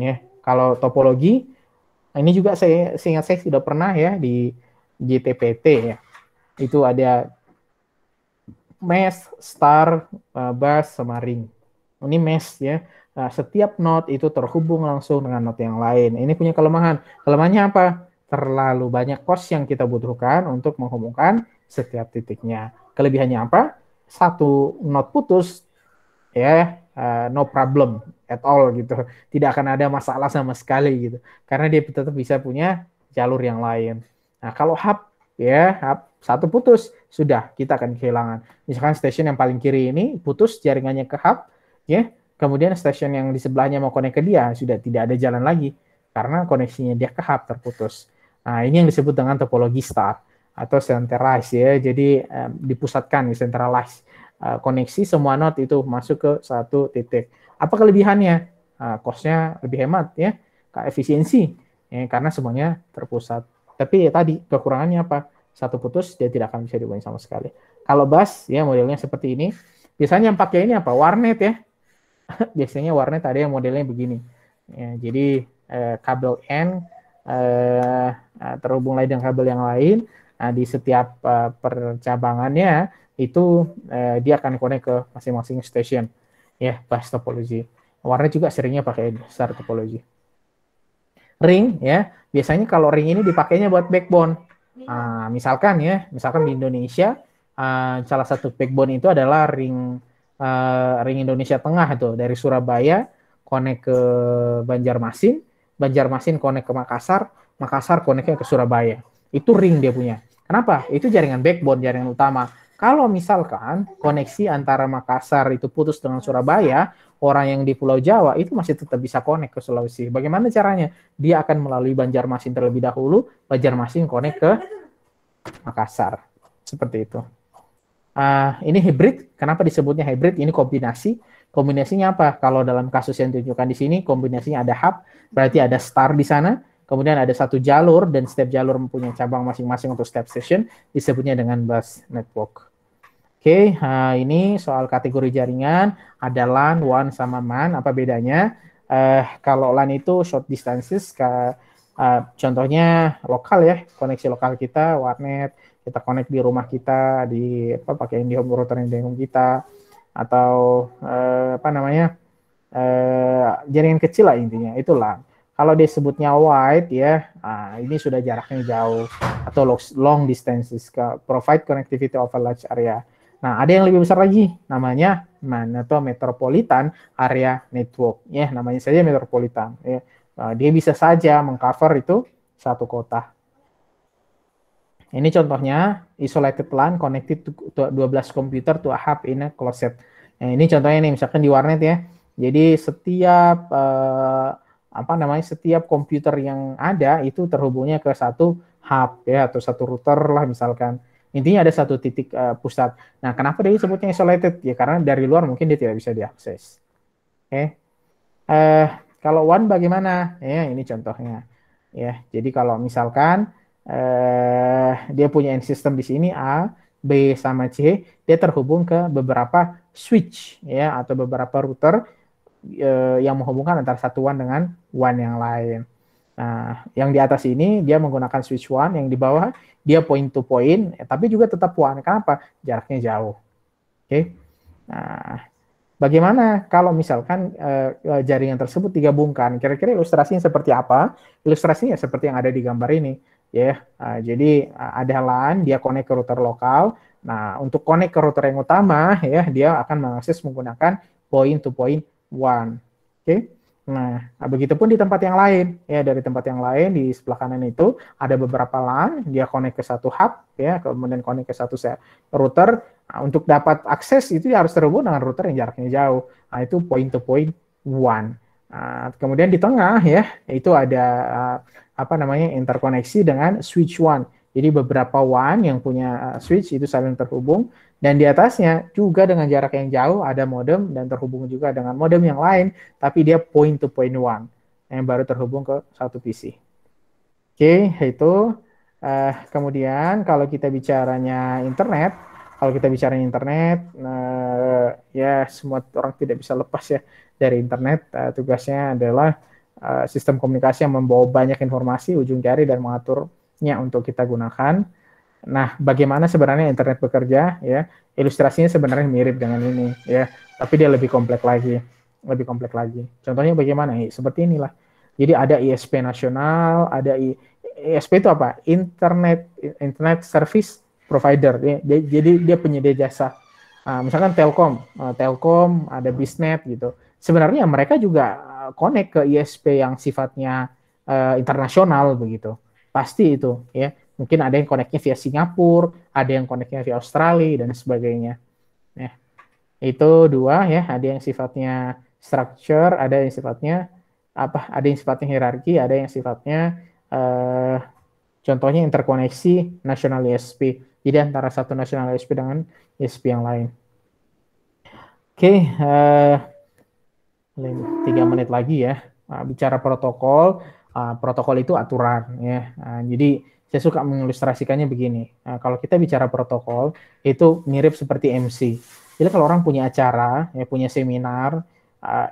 Kalau topologi ini juga saya sudah pernah di GTPT Itu ada mesh, star, bus sama ring. Ini mesh Nah, setiap node itu terhubung langsung dengan node yang lain. Ini punya kelemahan. Kelemahannya apa? Terlalu banyak cost yang kita butuhkan untuk menghubungkan setiap titiknya. Kelebihannya apa? Satu node putus, no problem at all gitu. Tidak akan ada masalah sama sekali gitu. Karena dia tetap bisa punya jalur yang lain. Nah, kalau hub, hub satu putus, sudah kita akan kehilangan. Misalkan station yang paling kiri ini putus jaringannya ke hub, kemudian stasiun yang di sebelahnya mau connect ke dia, sudah tidak ada jalan lagi, karena koneksinya dia ke hub terputus. Nah, ini yang disebut dengan topologi star, atau centralized jadi dipusatkan, centralized. Koneksi semua node itu masuk ke satu titik. Apa kelebihannya? Cost-nya lebih hemat, efisiensi, karena semuanya terpusat. Tapi tadi, kekurangannya apa? Satu putus, dia tidak akan bisa dihubungi sama sekali. Kalau bus, modelnya seperti ini. Biasanya yang pakai ini apa? Warnet Biasanya warnet ada yang modelnya begini. Jadi kabel N terhubung lagi dengan kabel yang lain. Nah, di setiap percabangannya itu dia akan connect ke masing-masing station. ya, bahas topologi. Warnet juga seringnya pakai dasar topologi. Ring, ya, biasanya kalau ring ini dipakainya buat backbone. Misalkan di Indonesia, salah satu backbone itu adalah ring Indonesia Tengah itu, dari Surabaya connect ke Banjarmasin, Banjarmasin connect ke Makassar, Makassar connect-nya ke Surabaya. Itu ring dia punya. Kenapa? Itu jaringan backbone, jaringan utama. Kalau misalkan koneksi antara Makassar itu putus dengan Surabaya, orang yang di Pulau Jawa itu masih tetap bisa connect ke Sulawesi. Bagaimana caranya? Dia akan melalui Banjarmasin terlebih dahulu, Banjarmasin connect ke Makassar. Seperti itu. Ini hybrid. Kenapa disebutnya hybrid? Ini kombinasi. Kombinasinya apa? Kalau dalam kasus yang ditunjukkan di sini, kombinasinya ada hub, berarti ada star di sana, kemudian ada satu jalur, dan setiap jalur mempunyai cabang masing-masing untuk step station, disebutnya dengan bus network. Oke, ini soal kategori jaringan, ada LAN, WAN, sama MAN. Apa bedanya? Kalau LAN itu short distances, contohnya lokal ya, koneksi lokal kita, warnet, kita connect di rumah kita, pakai IndiHome router yang di home kita, atau jaringan kecil lah intinya, itu LAN. Kalau disebutnya wide ya, ini sudah jaraknya jauh, atau long distances, provide connectivity over large area. Nah, ada yang lebih besar lagi, namanya MAN atau Metropolitan Area Network. Ya, namanya saja metropolitan. Ya. Dia bisa saja mengcover itu satu kota. Ini contohnya, isolated LAN connected to 12 computer to a hub in a closet. Nah, ini contohnya nih, misalkan di warnet ya. Jadi setiap setiap komputer yang ada itu terhubungnya ke satu hub ya, atau satu router lah misalkan. Intinya ada satu titik pusat. Nah, kenapa dia disebutnya isolated? Ya karena dari luar mungkin dia tidak bisa diakses. Oke. Kalau WAN bagaimana? Ya, ini contohnya. Ya, jadi kalau misalkan dia punya sistem di sini A, B sama C, dia terhubung ke beberapa switch ya, atau beberapa router yang menghubungkan antara satu WAN dengan WAN yang lain. Nah, yang di atas ini dia menggunakan switch WAN, yang di bawah dia point to point, tapi juga tetap WAN. Kenapa? Jaraknya jauh. Oke. Nah, bagaimana kalau misalkan jaringan tersebut digabungkan? Kira-kira ilustrasinya seperti apa? Ilustrasinya seperti yang ada di gambar ini. Ya, jadi ada LAN, dia connect ke router lokal. Nah, untuk connect ke router yang utama, ya, dia akan mengakses menggunakan point to point WAN. Oke. Nah, begitupun di tempat yang lain, ya, dari tempat yang lain di sebelah kanan itu ada beberapa LAN, dia connect ke satu hub, ya, kemudian connect ke satu router. Nah, untuk dapat akses itu harus terhubung dengan router yang jaraknya jauh. Nah, itu point to point WAN. Nah, kemudian di tengah ya, itu ada interkoneksi dengan switch WAN. Jadi beberapa WAN yang punya switch itu saling terhubung, dan di atasnya juga dengan jarak yang jauh ada modem dan terhubung juga dengan modem yang lain, tapi dia point to point WAN yang baru terhubung ke satu PC. Oke, itu kemudian kalau kita bicaranya internet, ya semua orang tidak bisa lepas ya dari internet. Tugasnya adalah sistem komunikasi yang membawa banyak informasi, ujung jari, dan mengaturnya untuk kita gunakan. Nah, bagaimana sebenarnya internet bekerja? Ya, ilustrasinya sebenarnya mirip dengan ini, ya, tapi dia lebih kompleks lagi. Contohnya bagaimana? Seperti inilah. Jadi ada ISP nasional, ada ISP itu apa? Internet Service Provider. Ya. Jadi dia penyedia jasa. Misalkan Telkom ada Bisnet gitu. Sebenarnya mereka juga connect ke ISP yang sifatnya internasional begitu. Pasti itu, ya. Mungkin ada yang connect-nya via Singapura, ada yang connect-nya via Australia, dan sebagainya. Ya. Itu dua ya, ada yang sifatnya structure, ada yang sifatnya hierarki, ada yang sifatnya contohnya interkoneksi nasional ISP. Jadi antara satu nasional ISP dengan ISP yang lain. Oke, 3 menit lagi ya. Bicara protokol, protokol itu aturan ya. Jadi saya suka mengilustrasikannya begini. Kalau kita bicara protokol, itu mirip seperti MC. Jadi kalau orang punya acara, ya, punya seminar,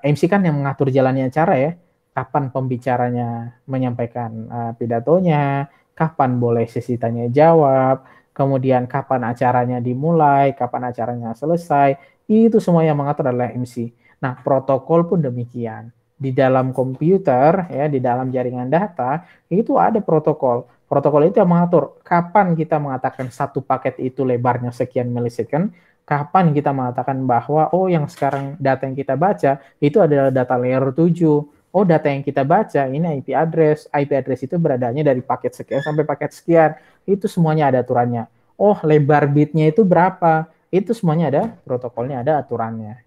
MC kan yang mengatur jalannya acara ya. Kapan pembicaranya menyampaikan pidatonya, kapan boleh sesi tanya jawab, kemudian kapan acaranya dimulai, kapan acaranya selesai, itu semua yang mengatur adalah MC. Nah, protokol pun demikian. Di dalam komputer, ya, di dalam jaringan data, itu ada protokol. Protokol itu yang mengatur kapan kita mengatakan satu paket itu lebarnya sekian milisecond, kapan kita mengatakan bahwa, oh yang sekarang data yang kita baca, itu adalah data layer 7. Oh, data yang kita baca, ini IP address. IP address itu beradanya dari paket sekian sampai paket sekian. Itu semuanya ada aturannya. Oh, lebar bitnya itu berapa? Itu semuanya ada protokolnya, ada aturannya.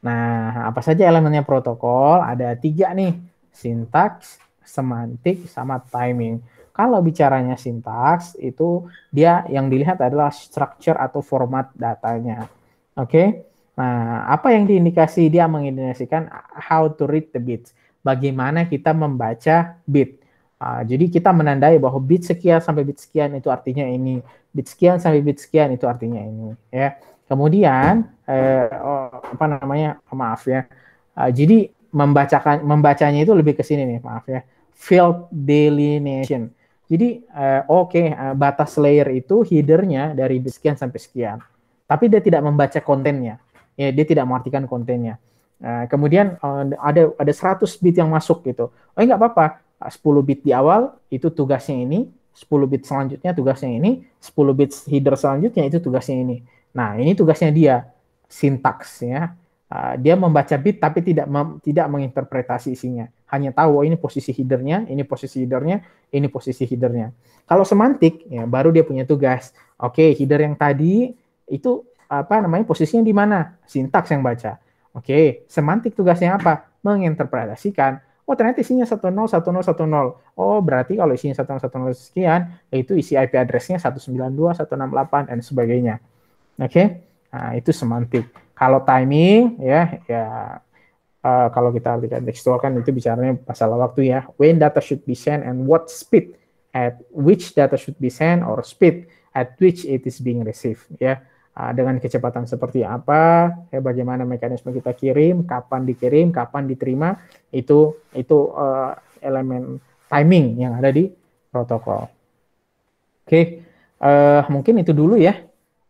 Nah, apa saja elemennya protokol? Ada 3 nih, sintaks, semantik, sama timing. Kalau bicaranya sintaks, itu dia yang dilihat adalah structure atau format datanya. Oke? Nah, apa yang diindikasi? Dia mengindikasikan how to read the bits. Bagaimana kita membaca bit. Jadi kita menandai bahwa bit sekian sampai bit sekian itu artinya ini. Bit sekian sampai bit sekian itu artinya ini. Ya. Kemudian jadi membacanya itu lebih ke sini nih, maaf ya. Field delineation. Jadi batas layer itu headernya dari bit sekian sampai sekian. Tapi dia tidak membaca kontennya. Ya, dia tidak mengartikan kontennya. Kemudian ada 100 bit yang masuk gitu. Oh, enggak apa-apa. 10 bit di awal itu tugasnya ini, 10 bit selanjutnya tugasnya ini, 10 bit header selanjutnya itu tugasnya ini. Nah, ini tugasnya dia, sintaks ya. Dia membaca bit tapi tidak menginterpretasi isinya. Hanya tahu, oh, ini posisi headernya, ini posisi headernya, ini posisi headernya. Kalau semantik, ya baru dia punya tugas. Oke, header yang tadi itu posisinya di mana? Sintaks yang baca. Oke, semantik tugasnya apa? Menginterpretasikan. Oh, ternyata isinya 101010. Oh, berarti kalau isinya 1010 sekian, itu isi IP address-nya 192.168 dan sebagainya. Oke, nah itu semantik. Kalau timing, kalau kita lihat tekstual kan itu bicaranya masalah waktu ya. When data should be sent and what speed at which data should be sent or speed at which it is being received ya. Dengan kecepatan seperti apa, ya bagaimana mekanisme kita kirim, kapan dikirim, kapan diterima, itu elemen timing yang ada di protokol. Oke, mungkin itu dulu ya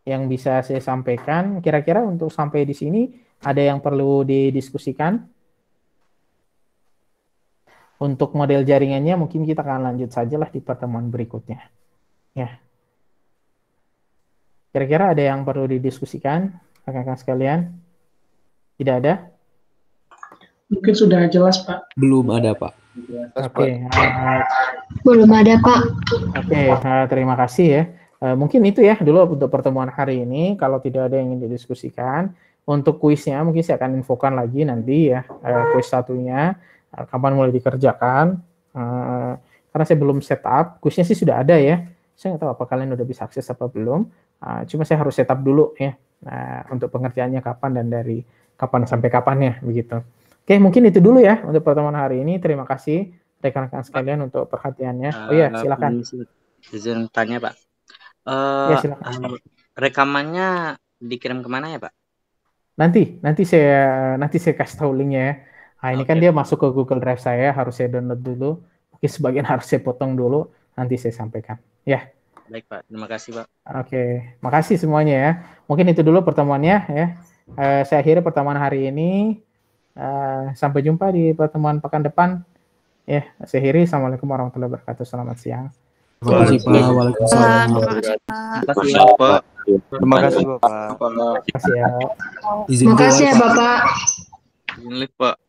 yang bisa saya sampaikan. Kira-kira untuk sampai di sini ada yang perlu didiskusikan? Untuk model jaringannya mungkin kita akan lanjut sajalah di pertemuan berikutnya. Ya. Kira-kira ada yang perlu didiskusikan, rekan-rekan sekalian? Tidak ada? Mungkin sudah jelas, Pak. Belum ada, Pak. Oke. Belum ada, Pak. Oke, terima kasih ya. Mungkin itu ya dulu untuk pertemuan hari ini. Kalau tidak ada yang ingin didiskusikan, untuk kuisnya mungkin saya akan infokan lagi nanti ya. Kuis satunya, kapan mulai dikerjakan. Karena saya belum setup, kuisnya sih sudah ada ya. Saya nggak tahu apa kalian udah bisa akses apa belum. Cuma saya harus setup dulu ya. Untuk pengerjaannya kapan dan dari kapan sampai kapannya begitu. Oke, mungkin itu dulu ya untuk pertemuan hari ini. Terima kasih rekan-rekan sekalian untuk perhatiannya. Oh iya, silakan. Izin tanya, Pak. Ya, silakan. Rekamannya dikirim kemana ya, Pak? Nanti saya kasih tahu linknya ya. Ini kan dia masuk ke Google Drive saya, harus saya download dulu. Mungkin sebagian harus saya potong dulu, nanti saya sampaikan. Ya. Baik, Pak. Terima kasih, Pak. Oke, makasih semuanya ya. Mungkin itu dulu pertemuannya ya. Saya akhiri pertemuan hari ini. Sampai jumpa di pertemuan pekan depan. Ya, saya akhiri. Assalamualaikum warahmatullahi wabarakatuh. Selamat siang. Terima kasih, Pak. Waalaikumsalam. Terima kasih, Bapak. Izin Makasih ya, Bapak. Izin live, Pak.